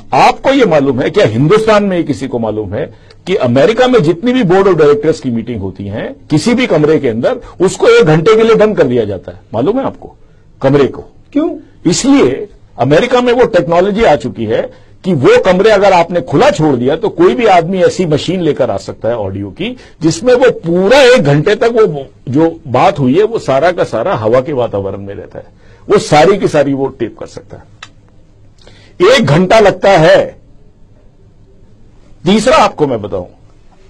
आपको ये मालूम है, क्या हिंदुस्तान में किसी को मालूम है कि अमेरिका में जितनी भी बोर्ड ऑफ डायरेक्टर्स की मीटिंग होती है, किसी भी कमरे के अंदर उसको 1 घंटे के लिए बंद कर दिया जाता है? मालूम है आपको? कमरे को क्यों? इसलिए अमेरिका में वो टेक्नोलॉजी आ चुकी है कि वो कमरे अगर आपने खुला छोड़ दिया तो कोई भी आदमी ऐसी मशीन लेकर आ सकता है ऑडियो की, जिसमें वो पूरा 1 घंटे तक वो जो बात हुई है वो सारा का सारा हवा के वातावरण में रहता है, वो सारी की सारी वो टेप कर सकता है। 1 घंटा लगता है। तीसरा आपको मैं बताऊं,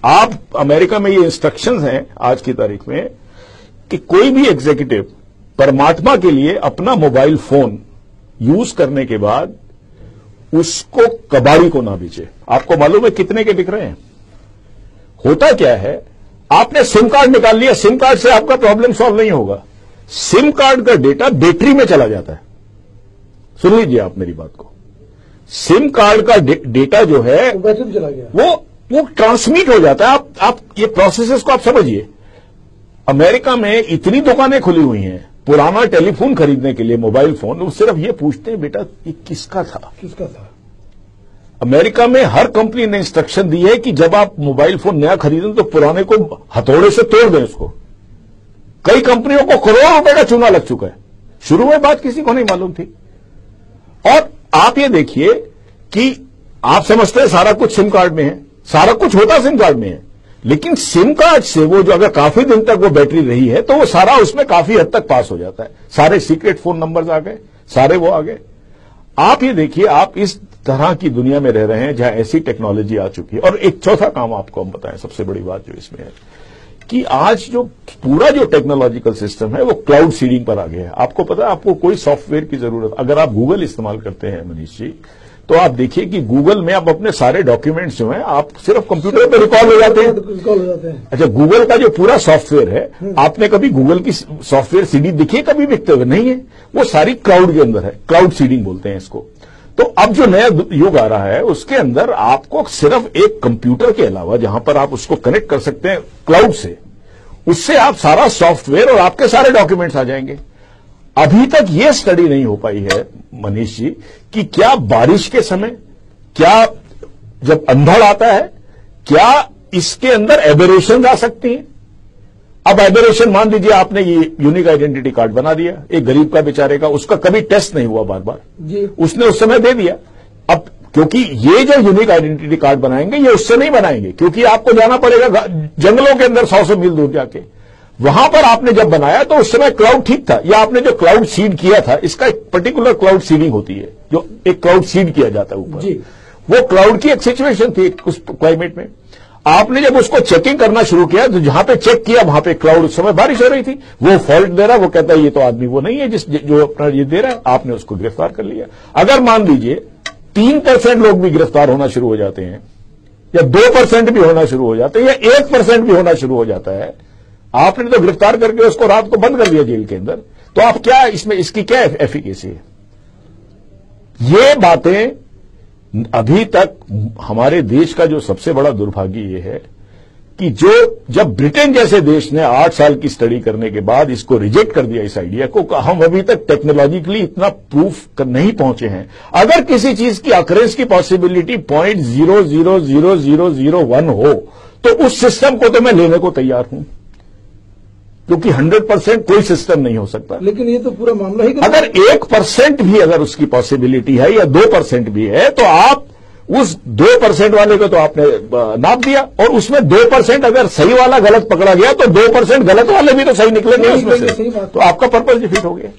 आप अमेरिका में ये इंस्ट्रक्शंस हैं आज की तारीख में कि कोई भी एग्जीक्यूटिव परमात्मा के लिए अपना मोबाइल फोन यूज करने के बाद उसको कबाड़ी को ना बेचे। आपको मालूम है कितने के बिक रहे हैं? होता क्या है, आपने सिम कार्ड निकाल लिया, सिम कार्ड से आपका प्रॉब्लम सॉल्व नहीं होगा। सिम कार्ड का डेटा बैटरी में चला जाता है। सुन लीजिए आप मेरी बात को, सिम कार्ड का डेटा जो है बैटरी में चला गया, वो ट्रांसमिट हो जाता है। आप ये प्रोसेसेस को आप समझिए। अमेरिका में इतनी दुकानें खुली हुई हैं पुराना टेलीफोन खरीदने के लिए, मोबाइल फोन, वो सिर्फ ये पूछते हैं बेटा ये किसका था। अमेरिका में हर कंपनी ने इंस्ट्रक्शन दी है कि जब आप मोबाइल फोन नया खरीदें तो पुराने को हथौड़े से तोड़ दें उसको। कई कंपनियों को करोड़ों रुपए का चूना लग चुका है। शुरू में बात किसी को नहीं मालूम थी। और आप ये देखिए कि आप समझते हैं सारा कुछ सिम कार्ड में है, सारा कुछ होता सिम कार्ड में है, लेकिन सिम कार्ड से वो जो अगर काफी दिन तक वो बैटरी रही है तो वो सारा उसमें काफी हद तक पास हो जाता है। सारे सीक्रेट फोन नंबर्स आ गए, सारे वो आ गए। आप ये देखिए, आप इस तरह की दुनिया में रह रहे हैं जहां ऐसी टेक्नोलॉजी आ चुकी है। और एक चौथा काम आपको हम बताएं, सबसे बड़ी बात जो इसमें है कि आज जो पूरा जो टेक्नोलॉजिकल सिस्टम है वो क्लाउड सीडिंग पर आ गया है। आपको पता है, आपको कोई सॉफ्टवेयर की जरूरत, अगर आप गूगल इस्तेमाल करते हैं मनीष जी, तो आप देखिए कि गूगल में आप अपने सारे डॉक्यूमेंट्स जो हैं आप सिर्फ कंप्यूटर पे रिकॉर्ड हो जाते हैं। अच्छा, गूगल का जो पूरा सॉफ्टवेयर है, आपने कभी गूगल की सॉफ्टवेयर सीडी दिखी है कभी बिकते हुए? नहीं है। वो सारी क्लाउड के अंदर है, क्लाउड सीडिंग बोलते हैं इसको। तो अब जो नया युग आ रहा है उसके अंदर आपको सिर्फ एक कंप्यूटर के अलावा जहां पर आप उसको कनेक्ट कर सकते हैं क्लाउड से, उससे आप सारा सॉफ्टवेयर और आपके सारे डॉक्यूमेंट्स आ जाएंगे। अभी तक यह स्टडी नहीं हो पाई है मनीष जी कि क्या बारिश के समय, क्या जब अंधड़ आता है, क्या इसके अंदर एबेरेशन आ सकती हैं। अब एबेरेशन, मान लीजिए आपने ये यूनिक आइडेंटिटी कार्ड बना दिया एक गरीब का बेचारे का, उसका कभी टेस्ट नहीं हुआ बार बार, उसने उस समय दे दिया। अब क्योंकि ये जो यूनिक आइडेंटिटी कार्ड बनाएंगे ये उससे नहीं बनाएंगे, क्योंकि आपको जाना पड़ेगा जंगलों के अंदर 100 मील दूर जाके। वहां पर आपने जब बनाया तो उस समय क्लाउड ठीक था, या आपने जो क्लाउड सीड किया था, इसका एक पर्टिकुलर क्लाउड सीडिंग होती है, जो एक क्लाउड सीड किया जाता है ऊपर, वो क्लाउड की एक सिचुएशन थी उस क्लाइमेट में। आपने जब उसको चेकिंग करना शुरू किया तो जहां पे चेक किया वहां पे क्लाउड, उस समय बारिश हो रही थी, वो फॉल्ट दे रहा है, वो कहता है ये तो आदमी वो नहीं है जो अपना ये दे रहा है, आपने उसको गिरफ्तार कर लिया। अगर मान लीजिए 3% लोग भी गिरफ्तार होना शुरू हो जाते हैं, या 2% भी होना शुरू हो जाते हैं, या 1% भी होना शुरू हो जाता है, आपने तो गिरफ्तार करके उसको रात को बंद कर दिया जेल के अंदर, तो आप क्या इसमें, इसकी क्या एफिकेसी है? ये बातें अभी तक हमारे देश का जो सबसे बड़ा दुर्भाग्य ये है कि जब ब्रिटेन जैसे देश ने 8 साल की स्टडी करने के बाद इसको रिजेक्ट कर दिया इस आइडिया को, हम अभी तक टेक्नोलॉजिकली इतना प्रूफ नहीं पहुंचे हैं। अगर किसी चीज की अकरेंस की पॉसिबिलिटी 0.00001 हो तो उस सिस्टम को तो मैं लेने को तैयार हूं, क्योंकि 100% कोई सिस्टम नहीं हो सकता। लेकिन ये तो पूरा मामला ही, अगर 1% भी अगर उसकी पॉसिबिलिटी है या 2% भी है, तो आप उस 2% वाले को तो आपने नाप दिया, और उसमें 2% अगर सही वाला गलत पकड़ा गया तो 2% गलत वाले भी तो सही निकलेंगे उसमें से, तो आपका पर्पज डिफीट हो गया।